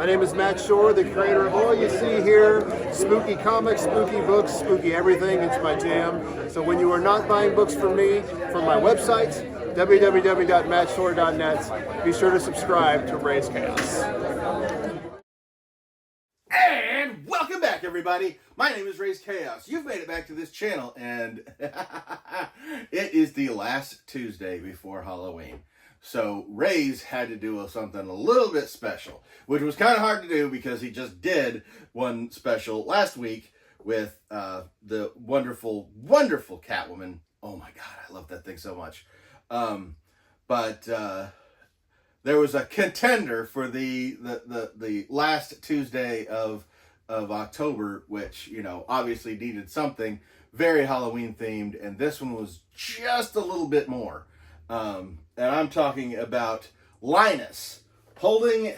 My name is Matt Schorr, the creator of all you see here. Spooky comics, spooky books, spooky everything. It's my jam. So when you are not buying books from me, from my website, www.mattschorr.net, be sure to subscribe to Raze Chaos. And welcome back, everybody. My name is Raze Chaos. You've made it back to this channel, and it is the last Tuesday before Halloween. So Raze had to do something a little bit special, which was kind of hard to do because he just did one special last week with the wonderful, wonderful Catwoman. Oh my God, I love that thing so much. But there was a contender for the last Tuesday of October, which, you know, obviously needed something very Halloween themed, and this one was just a little bit more. And I'm talking about Linus holding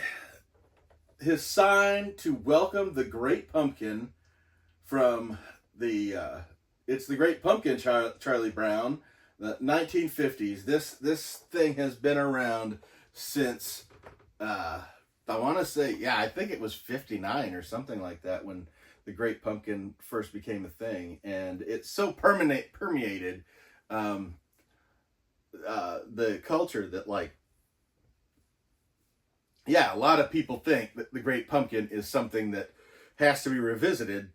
his sign to welcome the Great Pumpkin from the it's the Great Pumpkin, Charlie Brown, the 1950s. This thing has been around since I want to say, yeah, I think it was 59 or something like that when the Great Pumpkin first became a thing, and it's so permeated the culture that, like, yeah, a lot of people think that the Great Pumpkin is something that has to be revisited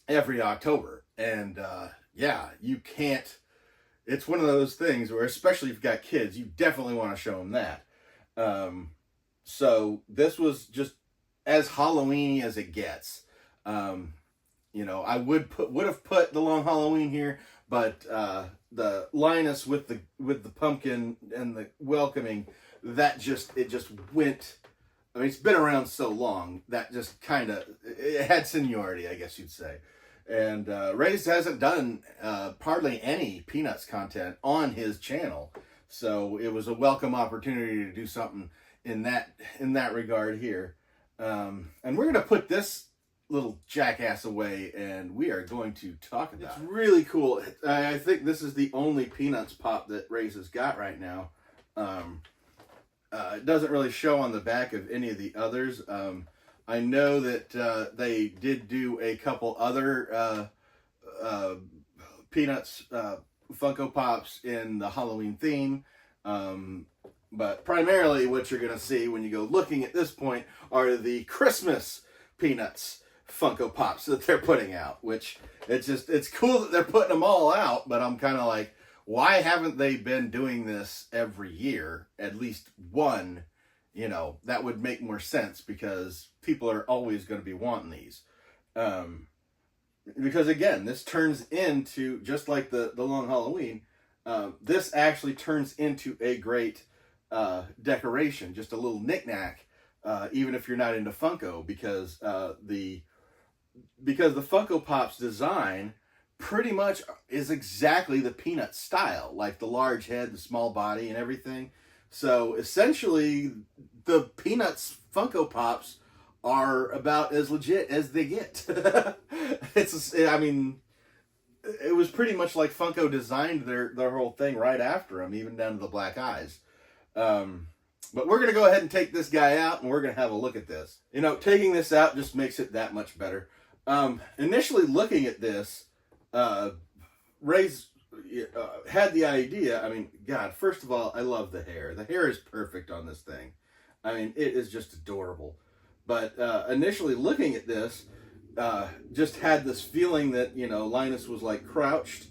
every October. And yeah, you can't, it's one of those things where, especially if you've got kids, you definitely want to show them that. So this was just as Halloween-y as it gets. You know, I would have put the Long Halloween here, but the Linus with the pumpkin and the welcoming, it just went. I mean, it's been around so long that just kind of, it had seniority, I guess you'd say. And Raze hasn't done hardly any Peanuts content on his channel, so it was a welcome opportunity to do something in that regard here. And we're gonna put this little jackass away, and we are going to talk about it. It's really cool. I think this is the only Peanuts pop that Raze has got right now. It doesn't really show on the back of any of the others. I know that they did do a couple other Peanuts Funko Pops in the Halloween theme. But primarily what you're going to see when you go looking at this point are the Christmas Peanuts Funko Pops that they're putting out, which it's cool that they're putting them all out, but I'm kind of like, why haven't they been doing this every year? At least one, you know, that would make more sense, because people are always going to be wanting these. Because again, this turns into, just like the Long Halloween, this actually turns into a great decoration, just a little knickknack, even if you're not into Funko, because the Funko Pop's design pretty much is exactly the Peanuts style, like the large head, the small body, and everything. So essentially, the Peanuts Funko Pops are about as legit as they get. I mean, it was pretty much like Funko designed their whole thing right after them, even down to the black eyes. But we're going to go ahead and take this guy out, and we're going to have a look at this. You know, taking this out just makes it that much better. Initially looking at this, Raze had the idea. I mean, God, first of all, I love the hair. The hair is perfect on this thing. I mean, it is just adorable. But initially looking at this, just had this feeling that, you know, Linus was like crouched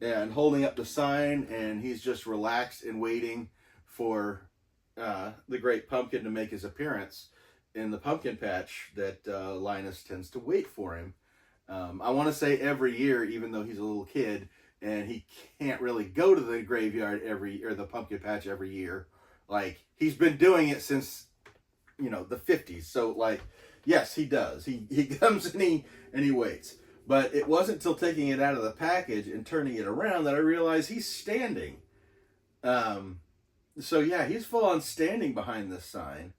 and holding up the sign, and he's just relaxed and waiting for the Great Pumpkin to make his appearance in the pumpkin patch that Linus tends to wait for him. I want to say every year, even though he's a little kid and he can't really go to the graveyard or the pumpkin patch every year. Like, he's been doing it since, you know, the 50s. So, like, yes, he does. He comes and he waits. But it wasn't until taking it out of the package and turning it around that I realized he's standing. So yeah, he's full on standing behind this sign,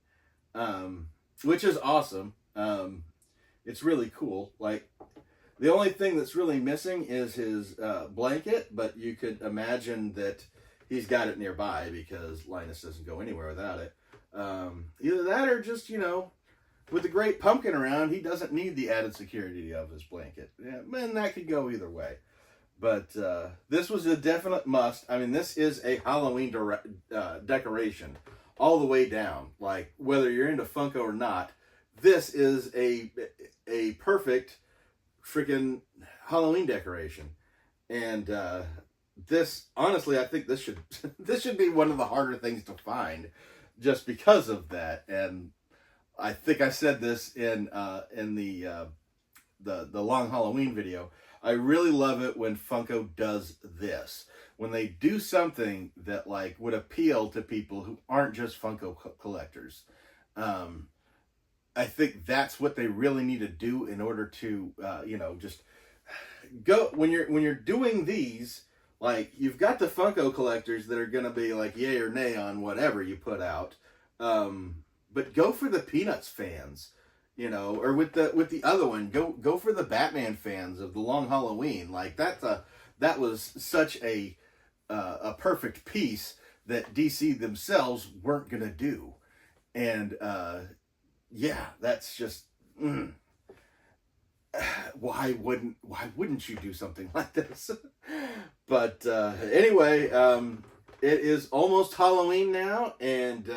which is awesome. It's really cool. Like, the only thing that's really missing is his blanket, but you could imagine that he's got it nearby because Linus doesn't go anywhere without it. Either that or just, you know, with the Great Pumpkin around, he doesn't need the added security of his blanket. Yeah, man, that could go either way. But this was a definite must. I mean, this is a Halloween decoration all the way down. Like, whether you're into Funko or not, this is a perfect freaking Halloween decoration. And this, honestly, I think this should this should be one of the harder things to find, just because of that. And I think I said this in the Long Halloween video. I really love it when Funko does this. When they do something that like would appeal to people who aren't just Funko collectors. I think that's what they really need to do in order to, just go when you're doing these. Like, you've got the Funko collectors that are gonna be like yay or nay on whatever you put out, but go for the Peanuts fans, or with the other one, go for the Batman fans of the Long Halloween. Like, that was such a perfect piece that DC themselves weren't gonna do, and yeah, that's just. Why wouldn't you do something like this? But anyway, it is almost Halloween now, and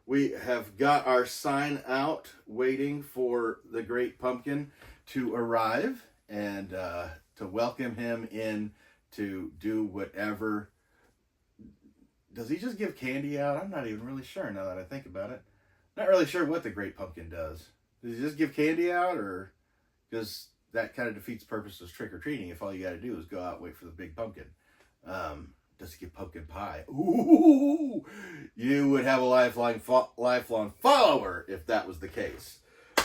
we have got our sign out waiting for the Great Pumpkin to arrive and to welcome him in to do whatever. Does he just give candy out? I'm not even really sure now that I think about it. Not really sure what the Great Pumpkin does. Does he just give candy out, or... Because that kind of defeats the purpose of trick-or-treating if all you got to do is go out and wait for the big pumpkin. Does he give pumpkin pie? Ooh! You would have a lifelong follower if that was the case.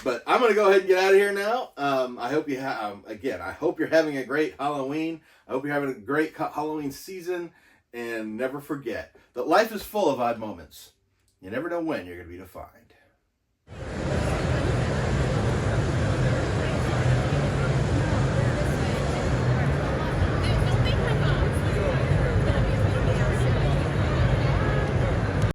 But I'm going to go ahead and get out of here now. I hope you I hope you're having a great Halloween. I hope you're having a great Halloween season. And never forget that life is full of odd moments. You never know when you're going to be defined.